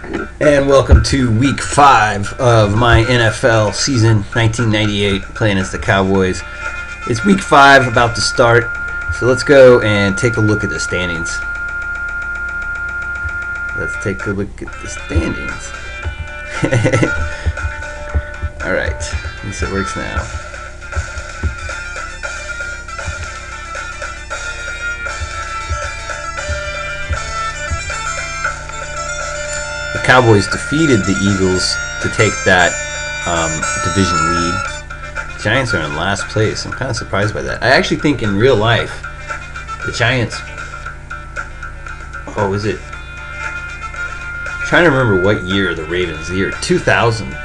And welcome to week 5 of my NFL season 1998, playing as the Cowboys. It's week 5, about to start, so let's go and take a look at the standings. Let's take a look at the standings. Alright, at least it works now. The Cowboys defeated the Eagles to take that division lead. The Giants are in last place. I'm kind of surprised by that. I actually think in real life, the Giants... Oh, is it... I'm trying to remember what year the Ravens, the year 2000,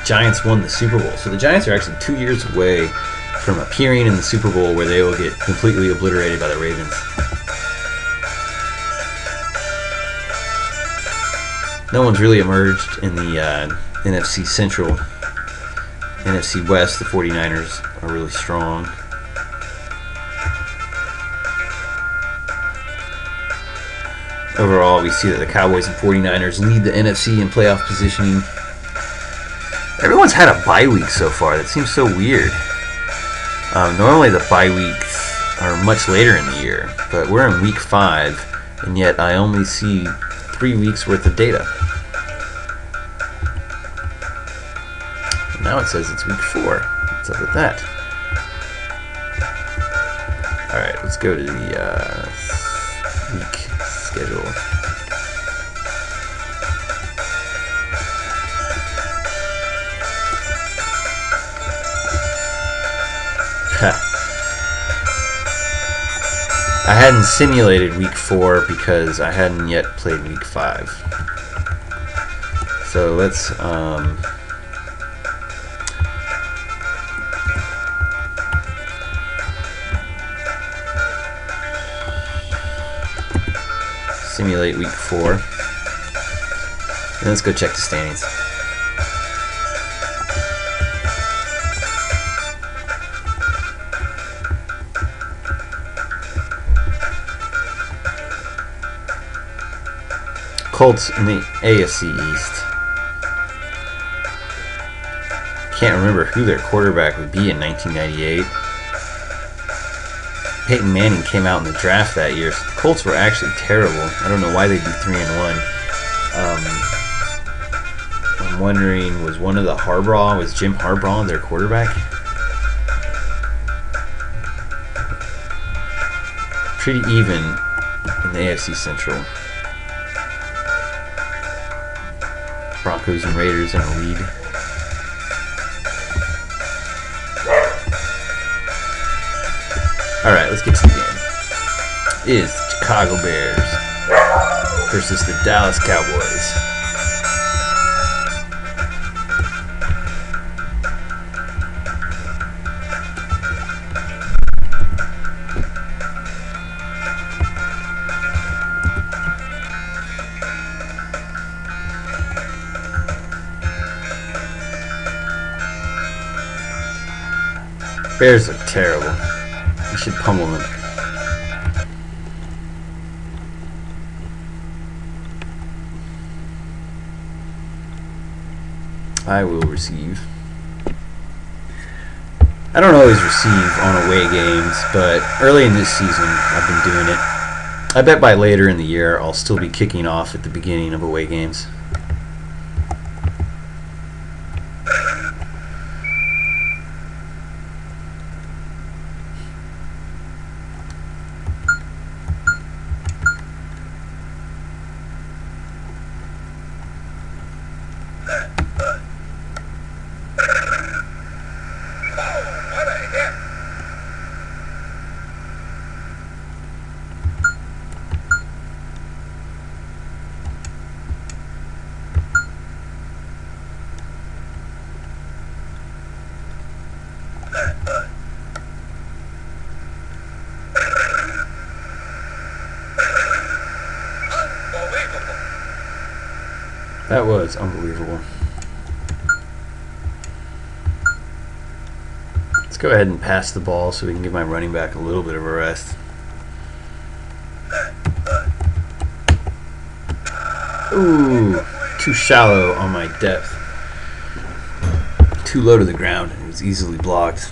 Giants won the Super Bowl. So the Giants are actually 2 years away from appearing in the Super Bowl where they will get completely obliterated by the Ravens. No one's really emerged in the NFC Central. NFC West, the 49ers are really strong. Overall, we see that the Cowboys and 49ers lead the NFC in playoff positioning. Everyone's had a bye week so far. That seems so weird. Normally the bye weeks are much later in the year, but we're in week 5, and yet I only see 3 weeks worth of data. Now it says it's week 4. What's up with that? Alright, let's go to the week schedule. I hadn't simulated week 4 because I hadn't yet played week 5. So let's simulate week 4. And let's go check the standings. Colts in the AFC East. Can't remember who their quarterback would be in 1998. Peyton Manning came out in the draft that year. So the Colts were actually terrible. I don't know why they'd be 3-1. I'm wondering, was Jim Harbaugh their quarterback? Pretty even in the AFC Central. Broncos and Raiders in a lead. Alright, let's get to the game. It is the Chicago Bears versus the Dallas Cowboys. Bears are terrible. You should pummel them. I will receive. I don't always receive on away games, but early in this season I've been doing it. I bet by later in the year I'll still be kicking off at the beginning of away games. That was unbelievable. Let's go ahead and pass the ball so we can give my running back a little bit of a rest. Ooh, too shallow on my depth. Too low to the ground. It was easily blocked.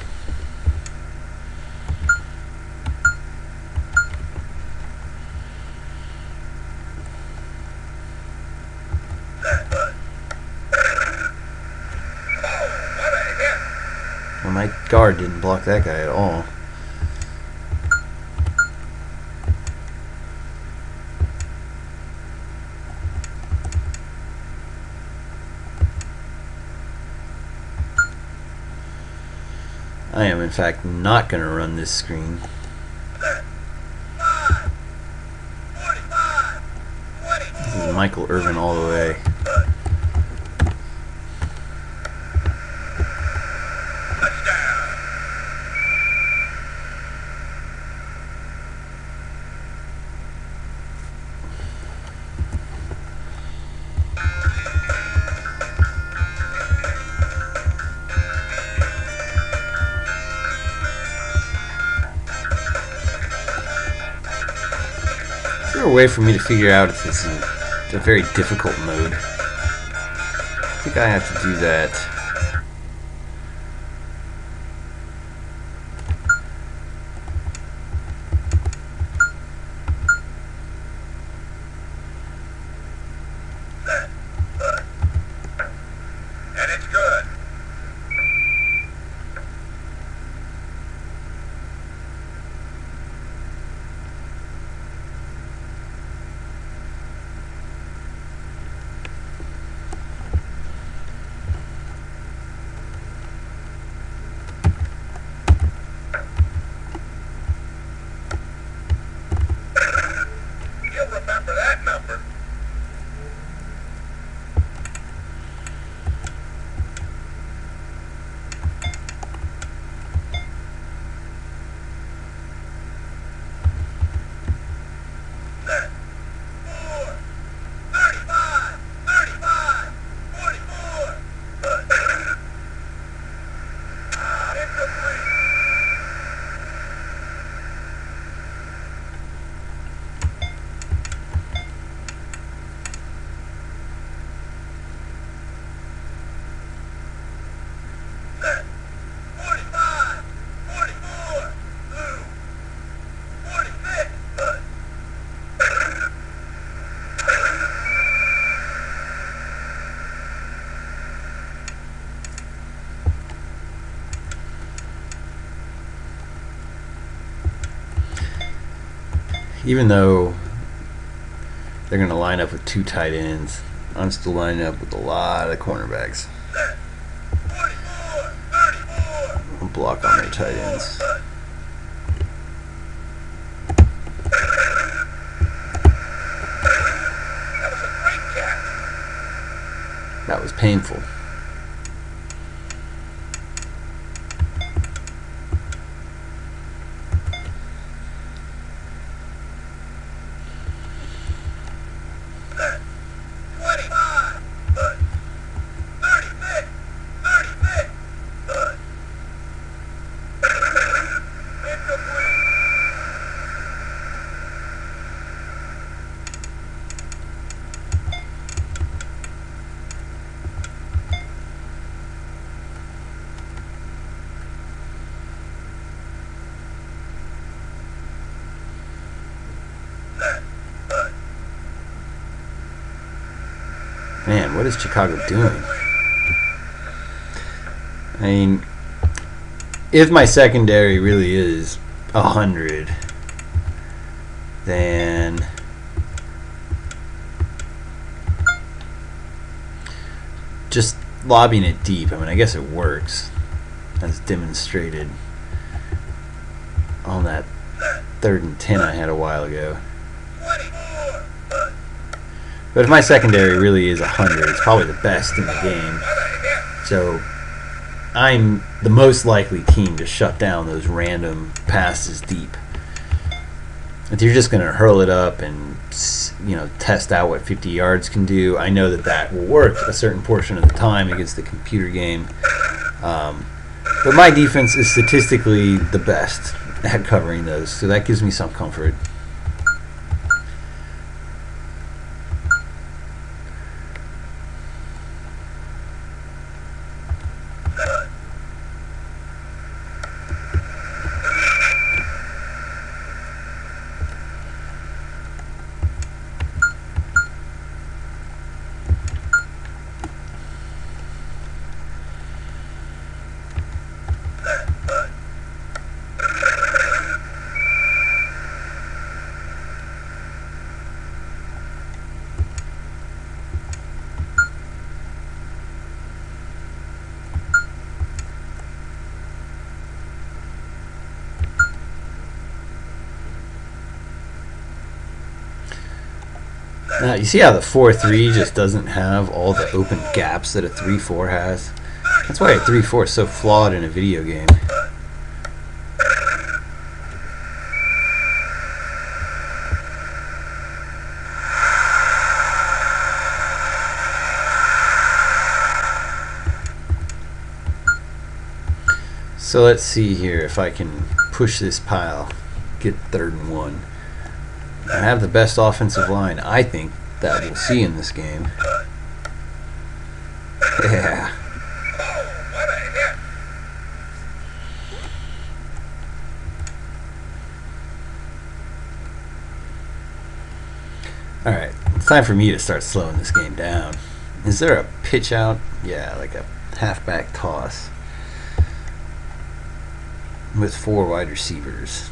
Well, my guard didn't block that guy at all. I am in fact not going to run this screen. This is Michael Irvin all the way. Is there a way for me to figure out if this is a very difficult mode? I think I have to do that. And it's good. You'll remember that number. Even though they're going to line up with 2 tight ends, I'm still lining up with a lot of cornerbacks. I'll block on their tight ends. That was painful. Man, what is Chicago doing? I mean, if my secondary really is 100, then just lobbing it deep, I mean, I guess it works, as demonstrated on that 3rd and 10 I had a while ago. But if my secondary really is 100, it's probably the best in the game. So I'm the most likely team to shut down those random passes deep. If you're just going to hurl it up and, you know, test out what 50 yards can do, I know that that will work a certain portion of the time against the computer game. But my defense is statistically the best at covering those, so that gives me some comfort. Now, you see how the 4-3 just doesn't have all the open gaps that a 3-4 has? That's why a 3-4 is so flawed in a video game. So let's see here if I can push this pile, get 3rd and 1. I have the best offensive line, I think, that we'll see in this game. Yeah. What a hit! Alright, it's time for me to start slowing this game down. Is there a pitch out? Yeah, like a halfback toss with 4 wide receivers.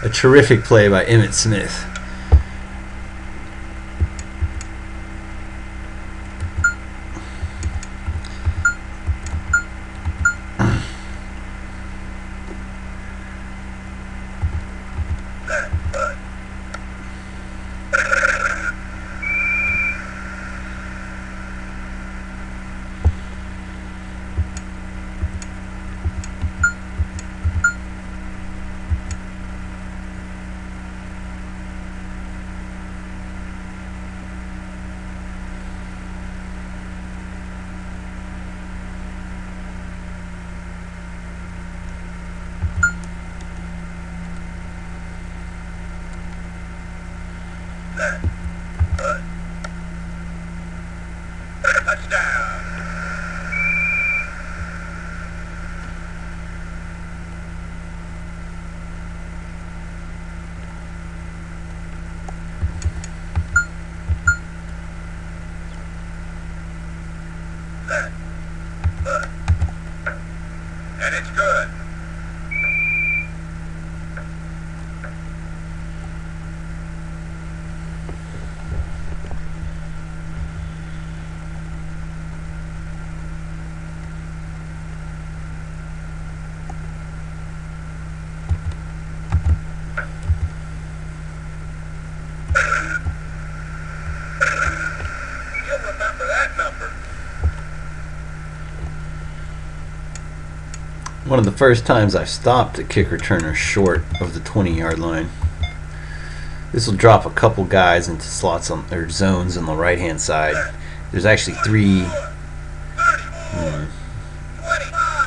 A terrific play by Emmitt Smith. And it's good. You'll remember that number. One of the first times I've stopped a kick returner short of the 20-yard line. This will drop a couple guys into slots on or zones on the right-hand side. There's actually 3.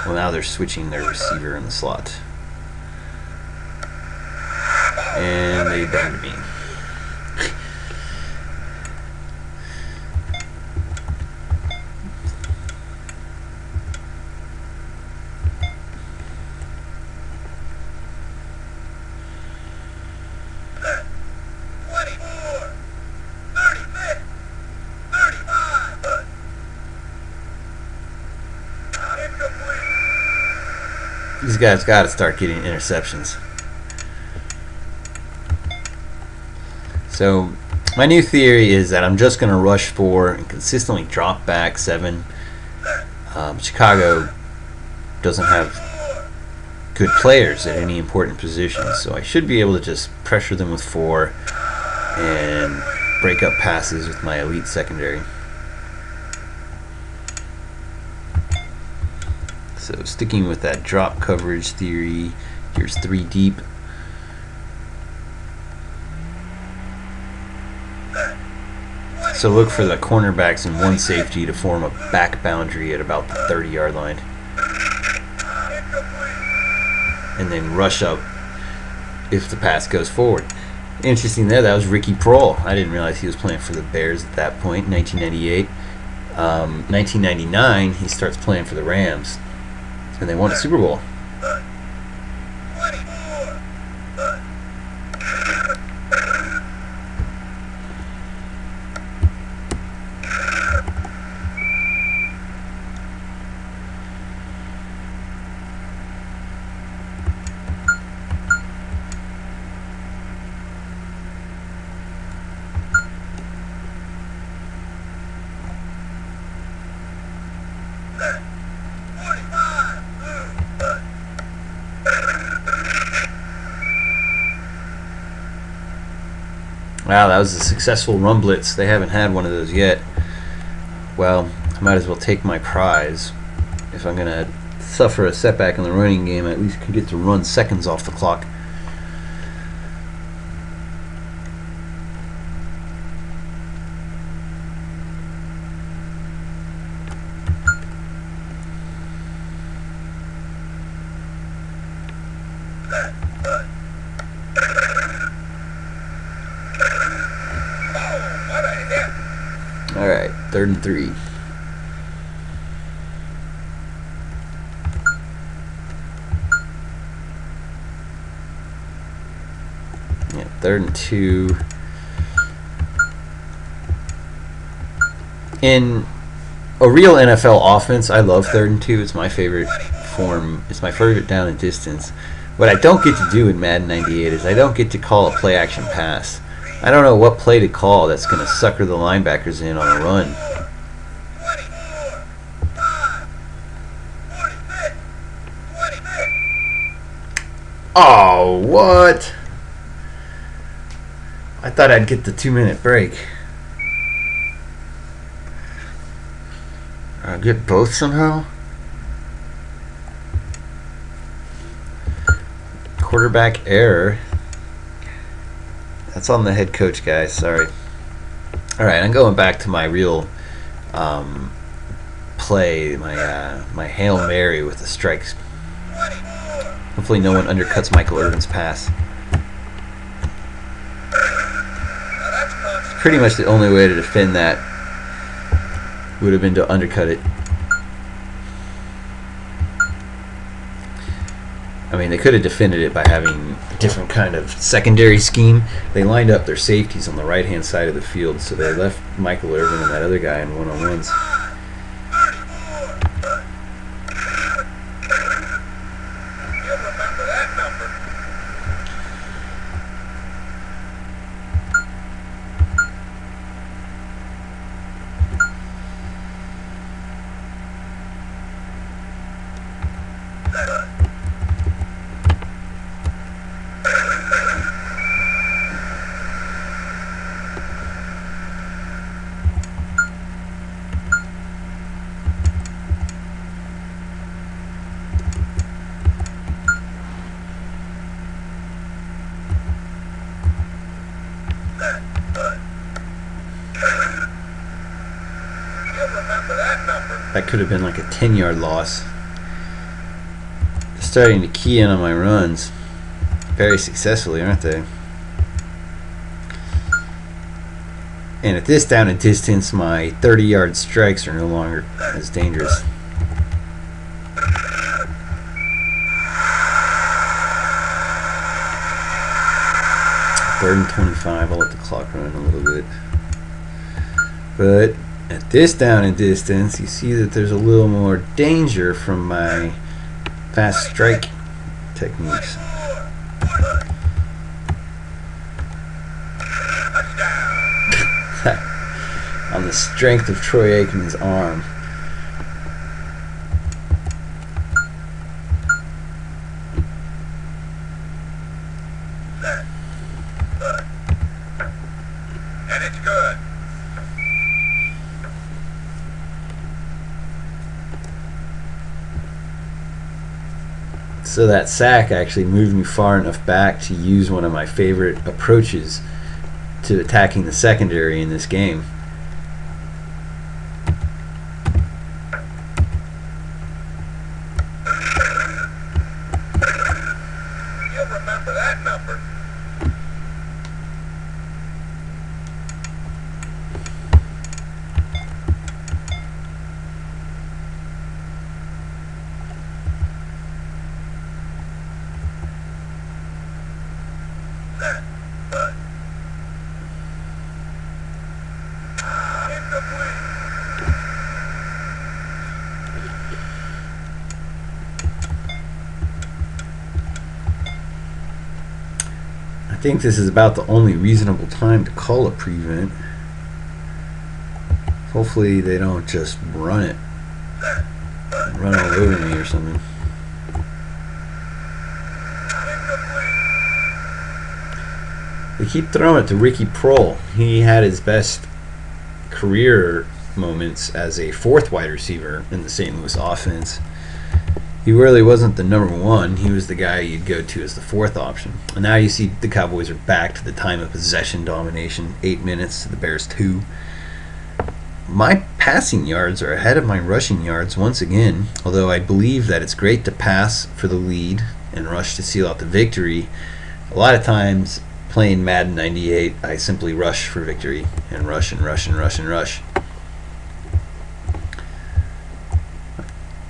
Well, now they're switching their receiver in the slot, and they burned me. These guys got to start getting interceptions. So my new theory is that I'm just going to rush 4 and consistently drop back 7. Chicago doesn't have good players at any important positions, so I should be able to just pressure them with 4 and break up passes with my elite secondary. So sticking with that drop coverage theory, here's 3 deep. So look for the cornerbacks and 1 safety to form a back boundary at about the 30-yard line. And then rush up if the pass goes forward. Interesting there, that was Ricky Prohl. I didn't realize he was playing for the Bears at that point, 1998. 1999, he starts playing for the Rams. And they won a Super Bowl. Wow, that was a successful run blitz. They haven't had one of those yet. Well, I might as well take my prize. If I'm going to suffer a setback in the running game, I at least can get to run seconds off the clock. Alright, 3rd and 3. Yeah, 3rd and 2. In a real NFL offense, I love 3rd and 2. It's my favorite form. It's my favorite down and distance. What I don't get to do in Madden 98 is I don't get to call a play action pass. I don't know what play to call that's going to sucker the linebackers in on a run. Oh, what? I thought I'd get the 2-minute break. I'll get both somehow? Quarterback error. That's on the head coach, guys. Sorry. Alright, I'm going back to my real play, my Hail Mary with the strikes. Hopefully no one undercuts Michael Irvin's pass. Pretty much the only way to defend that would have been to undercut it. I mean, they could have defended it by having a different kind of secondary scheme. They lined up their safeties on the right-hand side of the field, so they left Michael Irvin and that other guy in one-on-ones. That could have been like a 10-yard loss. They're starting to key in on my runs very successfully, aren't they? And at this down and distance, my 30-yard strikes are no longer as dangerous. Third and 25. I'll let the clock run a little bit. But at this down and distance, you see that there's a little more danger from my fast strike techniques. On the strength of Troy Aikman's arm. And it's good. So that sack actually moved me far enough back to use one of my favorite approaches to attacking the secondary in this game. You'll remember that number. I think this is about the only reasonable time to call a prevent. Hopefully they don't just run it. Run all over me or something. They keep throwing it to Ricky Prohl. He had his best career moments as a fourth wide receiver in the St. Louis offense. He really wasn't the number one. He was the guy you'd go to as the fourth option. And now you see the Cowboys are back to the time of possession domination. 8 minutes to the Bears 2. My passing yards are ahead of my rushing yards once again, although I believe that it's great to pass for the lead and rush to seal out the victory. A lot of times playing Madden 98, I simply rush for victory and rush and rush and rush and rush.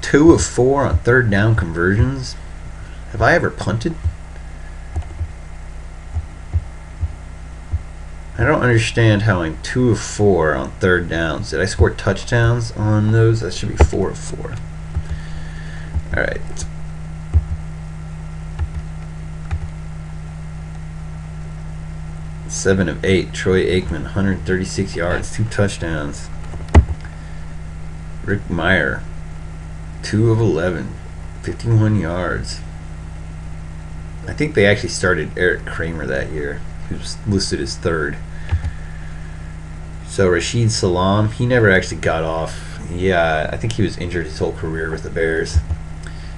2 of 4 on third down conversions. Have I ever punted? I don't understand how I'm 2 of 4 on third downs. Did I score touchdowns on those? That should be 4 of 4. Alright. Seven of 8. Troy Aikman, 136 yards, 2 touchdowns. Rick Meyer, 2 of 11, 51 yards. I think they actually started Eric Kramer that year, who was listed as third. So Rashid Salam, he never actually got off. Yeah, I think he was injured his whole career with the Bears.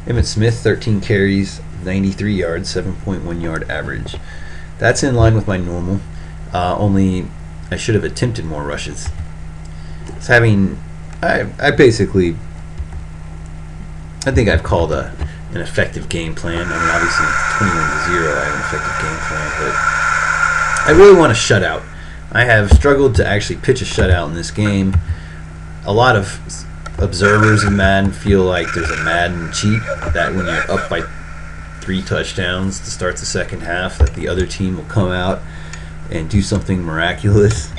Emmitt Smith, 13 carries, 93 yards, 7.1 yard average. That's in line with my normal. Only I should have attempted more rushes. I basically, I think I've called an effective game plan. I mean, obviously 21-0, I have an effective game plan, but I really want a shutout. I have struggled to actually pitch a shutout in this game. A lot of observers in Madden feel like there's a Madden cheat that when you're up by 3 touchdowns to start the second half, that the other team will come out and do something miraculous.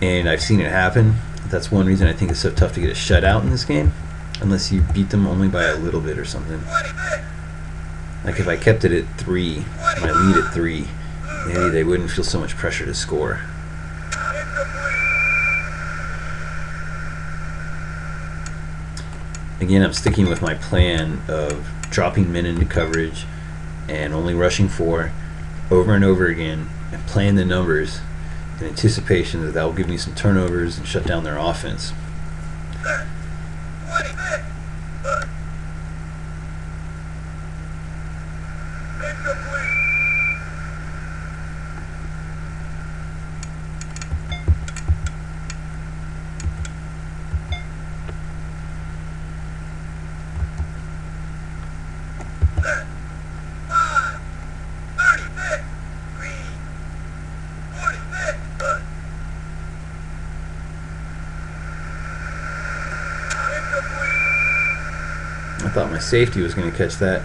And I've seen it happen. That's one reason I think it's so tough to get a shutout in this game, unless you beat them only by a little bit or something. Like if I kept it at 3, my lead at 3, maybe they wouldn't feel so much pressure to score. Again, I'm sticking with my plan of dropping men into coverage and only rushing 4 over and over again and playing the numbers in anticipation that will give me some turnovers and shut down their offense. I thought my safety was going to catch that.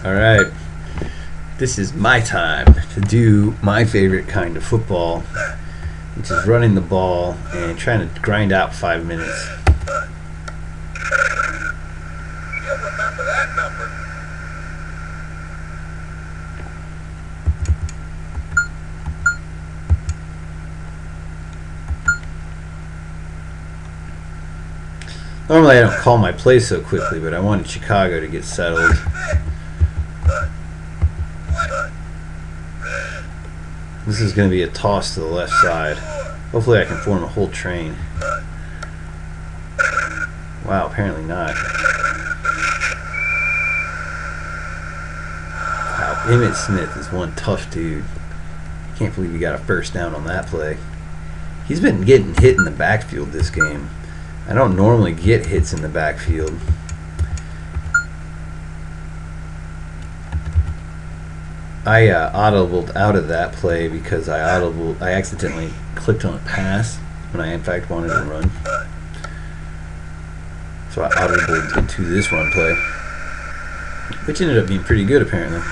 All right. This is my time to do my favorite kind of football, which is running the ball and trying to grind out 5 minutes. You'll remember that number. Normally I don't call my play so quickly, but I wanted Chicago to get settled. This is going to be a toss to the left side. Hopefully I can form a whole train. Wow, apparently not. Wow, Emmitt Smith is one tough dude. Can't believe he got a first down on that play. He's been getting hit in the backfield this game. I don't normally get hits in the backfield. I audibled out of that play because I accidentally clicked on a pass when I in fact wanted to run. So I audibled into this run play, which ended up being pretty good apparently.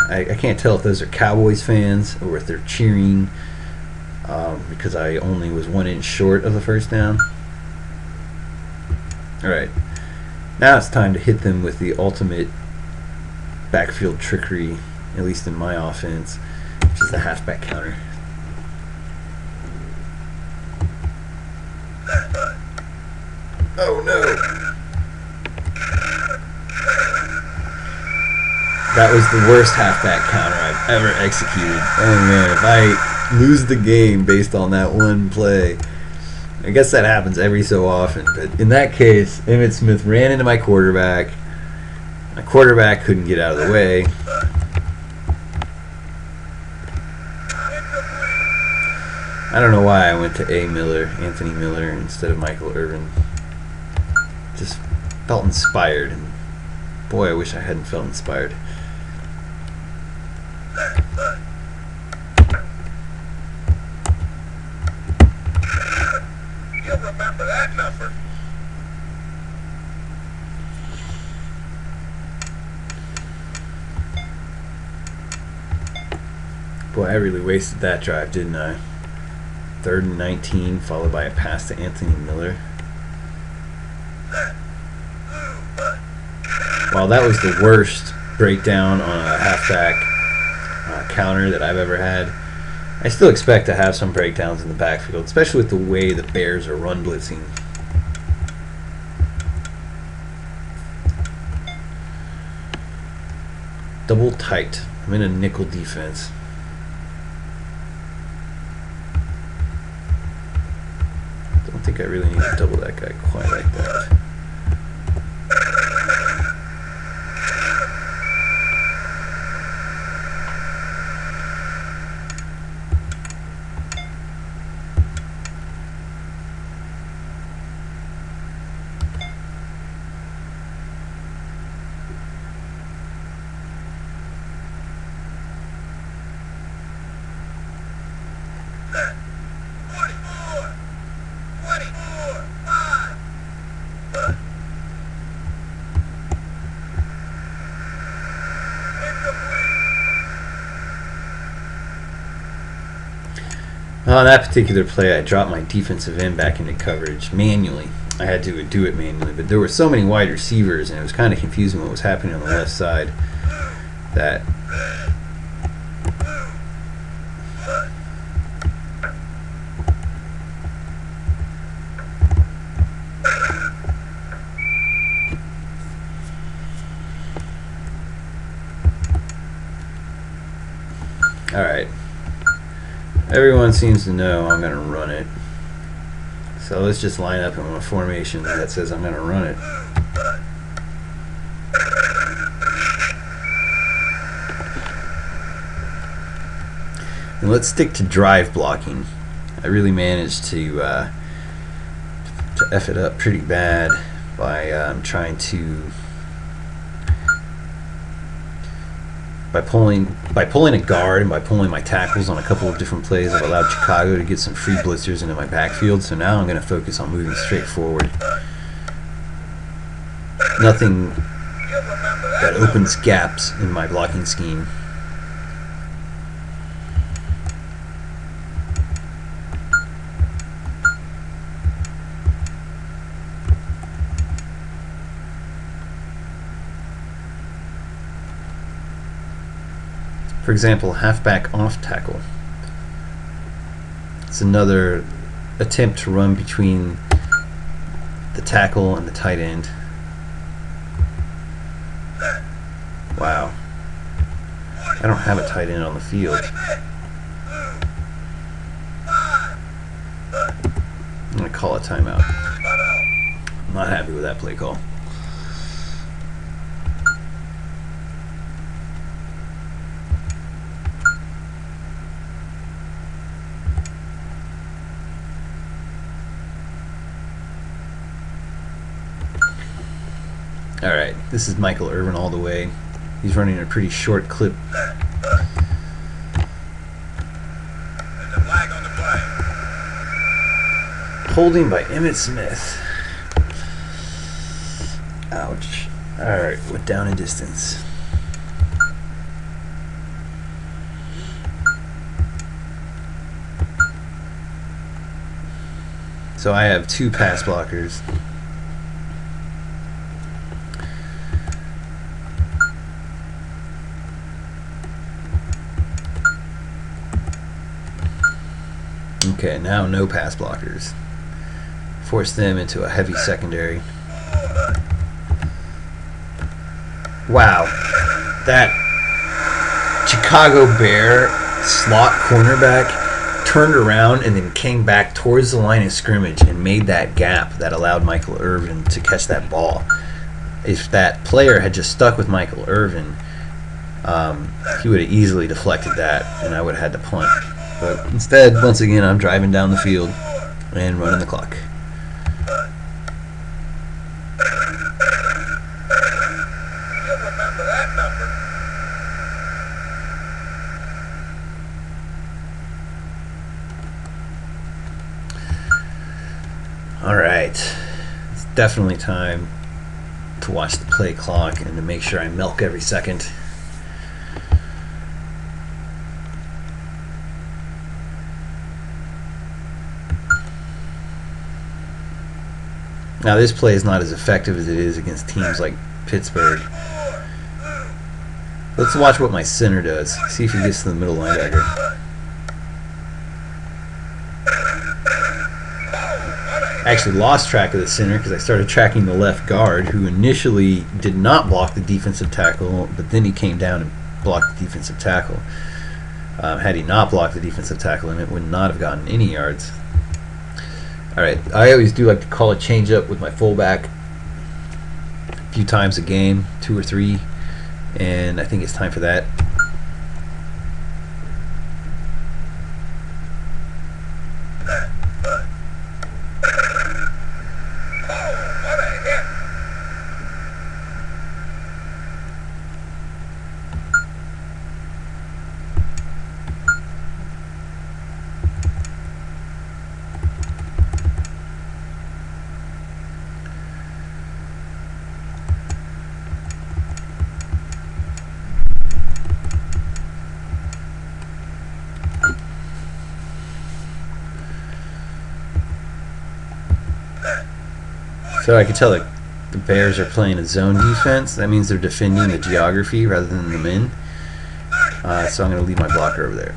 I can't tell if those are Cowboys fans or if they're cheering because I only was 1 inch short of the first down. Alright, now it's time to hit them with the ultimate backfield trickery, at least in my offense, which is the halfback counter. Oh no! That was the worst halfback counter I've ever executed. Oh man, if I lose the game based on that one play, I guess that happens every so often. But in that case, Emmitt Smith ran into my quarterback. My quarterback couldn't get out of the way. I don't know why I went to Anthony Miller, instead of Michael Irvin. Just felt inspired, and boy, I wish I hadn't felt inspired. You'll remember that number. Boy, I really wasted that drive, didn't I? 3rd and 19, followed by a pass to Anthony Miller. While that was the worst breakdown on a halfback counter that I've ever had, I still expect to have some breakdowns in the backfield, especially with the way the Bears are run blitzing. Double tight. I'm in a nickel defense. Don't think I really need to double that guy quite like that. On that particular play, I dropped my defensive end back into coverage manually. I had to do it manually, but there were so many wide receivers, and it was kind of confusing what was happening on the left side that alright. Everyone seems to know I'm going to run it. So let's just line up in a formation that says I'm going to run it. And let's stick to drive blocking. I really managed to F it up pretty bad by trying to by pulling a guard and by pulling my tackles on a couple of different plays. I've allowed Chicago to get some free blitzers into my backfield, so now I'm going to focus on moving straight forward. Nothing that opens gaps in my blocking scheme. For example, halfback off tackle. It's another attempt to run between the tackle and the tight end. Wow. I don't have a tight end on the field. I'm going to call a timeout. I'm not happy with that play call. Alright, this is Michael Irvin all the way. He's running a pretty short clip. Holding by Emmitt Smith. Ouch. Alright, we're down in distance. So I have 2 pass blockers. Okay, now no pass blockers. Force them into a heavy secondary. Wow. That Chicago Bear slot cornerback turned around and then came back towards the line of scrimmage and made that gap that allowed Michael Irvin to catch that ball. If that player had just stuck with Michael Irvin, he would have easily deflected that and I would have had to punt. But instead, once again, I'm driving down the field and running the clock. You'll remember that number. Alright, it's definitely time to watch the play clock and to make sure I milk every second. Now this play is not as effective as it is against teams like Pittsburgh. Let's watch what my center does. See if he gets to the middle linebacker. I actually lost track of the center because I started tracking the left guard, who initially did not block the defensive tackle, but then he came down and blocked the defensive tackle. Had he not blocked the defensive tackle, and it would not have gotten any yards. Alright, I always do like to call a change up with my fullback a few times a game, 2 or 3, and I think it's time for that. So I can tell that the Bears are playing a zone defense. That means they're defending the geography rather than the men. So I'm going to leave my blocker over there.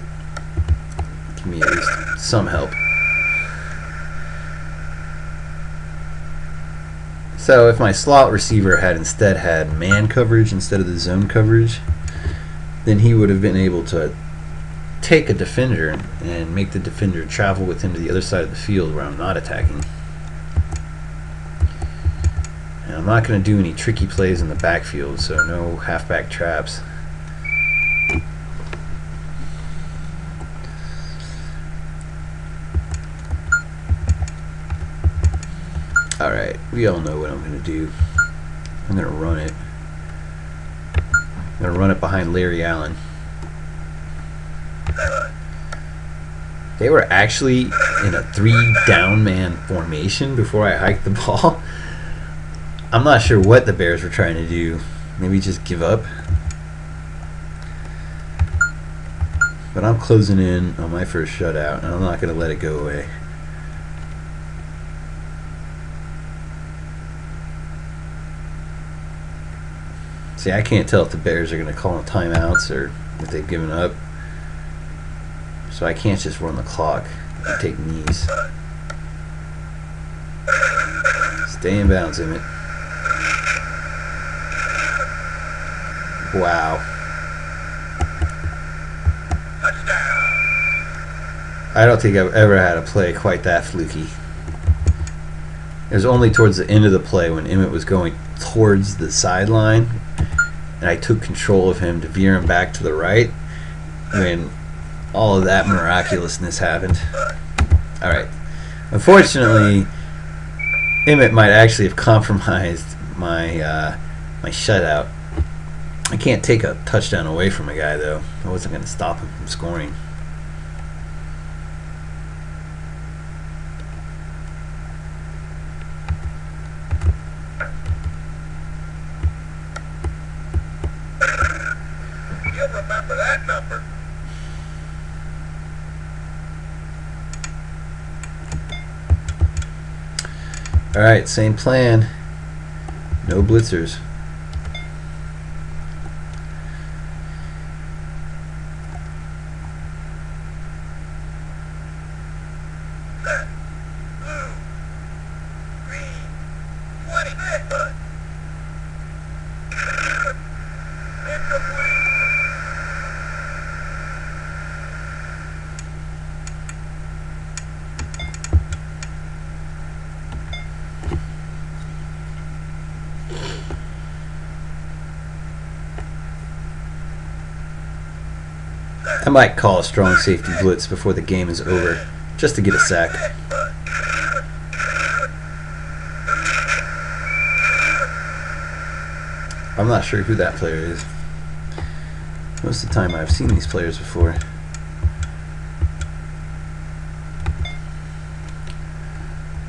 Give me at least some help. So if my slot receiver had instead had man coverage instead of the zone coverage, then he would have been able to take a defender and make the defender travel with him to the other side of the field where I'm not attacking. And I'm not going to do any tricky plays in the backfield, so no halfback traps. Alright, we all know what I'm going to do. I'm going to run it. I'm going to run it behind Larry Allen. They were actually in a 3-down man formation before I hiked the ball. I'm not sure what the Bears were trying to do. Maybe just give up. But I'm closing in on my first shutout, and I'm not going to let it go away. See, I can't tell if the Bears are going to call timeouts or if they've given up. So I can't just run the clock. I take knees. Stay in bounds, Emmett. Wow. I don't think I've ever had a play quite that fluky. It was only towards the end of the play when Emmett was going towards the sideline, and I took control of him to veer him back to the right when all of that miraculousness happened. Alright. Unfortunately, Emmett might actually have compromised my my shutout. I can't take a touchdown away from a guy, though. I wasn't going to stop him from scoring. You'll remember that number. Alright, same plan. No blitzers. I might call a strong safety blitz before the game is over, just to get a sack. I'm not sure who that player is. Most of the time I've seen these players before.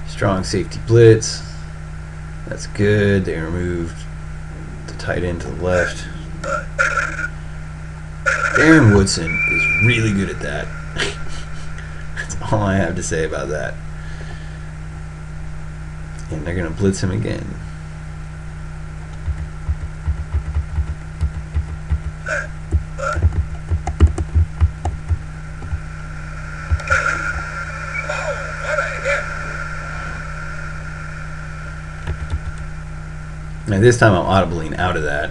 Strong safety blitz. That's good. They removed the tight end to the left. Darren Woodson is really good at that. That's all I have to say about that. And they're going to blitz him again. Now this time I'm audibly out of that.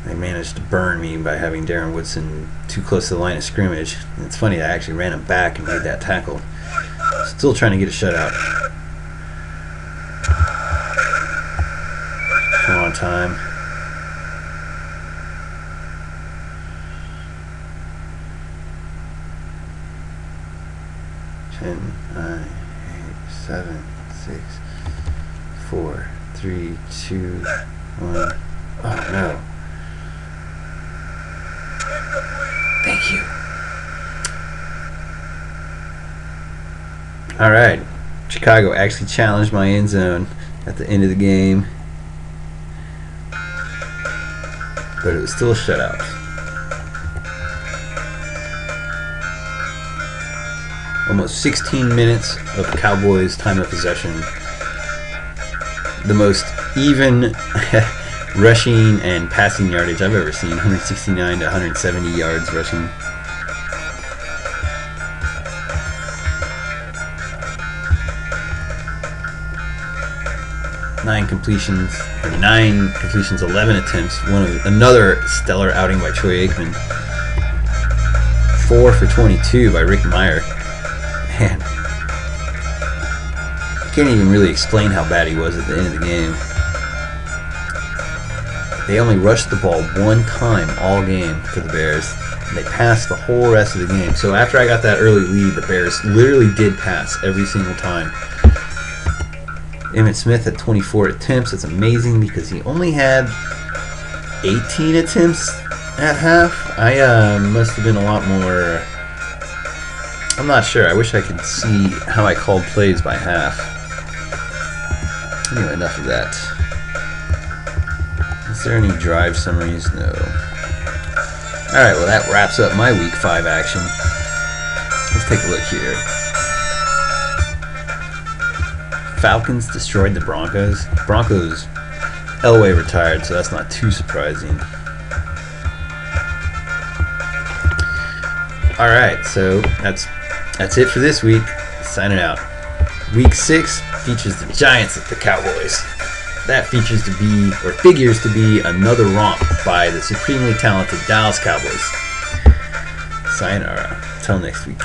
They managed to burn me by having Darren Woodson too close to the line of scrimmage. And it's funny, I actually ran him back and made that tackle. Still trying to get a shutout. Come on, time. Ten, 9, 8, 7, 6, 4, 3, 2, 1. Oh no. Thank you. Alright. Chicago actually challenged my end zone at the end of the game. But it was still a shutout. Almost 16 minutes of Cowboys time of possession. The most even rushing and passing yardage I've ever seen. 169 to 170 yards rushing. Nine completions, 11 attempts. Another stellar outing by Troy Aikman. 4 for 22 by Rick Meyer. Man, I can't even really explain how bad he was at the end of the game. They only rushed the ball one time all game for the Bears. And they passed the whole rest of the game. So after I got that early lead, the Bears literally did pass every single time. Emmitt Smith had 24 attempts. That's amazing because he only had 18 attempts at half. I must have been a lot more... I'm not sure. I wish I could see how I called plays by half. Anyway, enough of that. Is there any drive summaries? No. Alright, well that wraps up my Week 5 action. Let's take a look here. Falcons destroyed the Broncos. Broncos, Elway retired, so that's not too surprising. Alright, so that's That's it for this week. Signing out. Week 6 features the Giants at the Cowboys. That figures to be another romp by the supremely talented Dallas Cowboys. Sayonara. Till next week.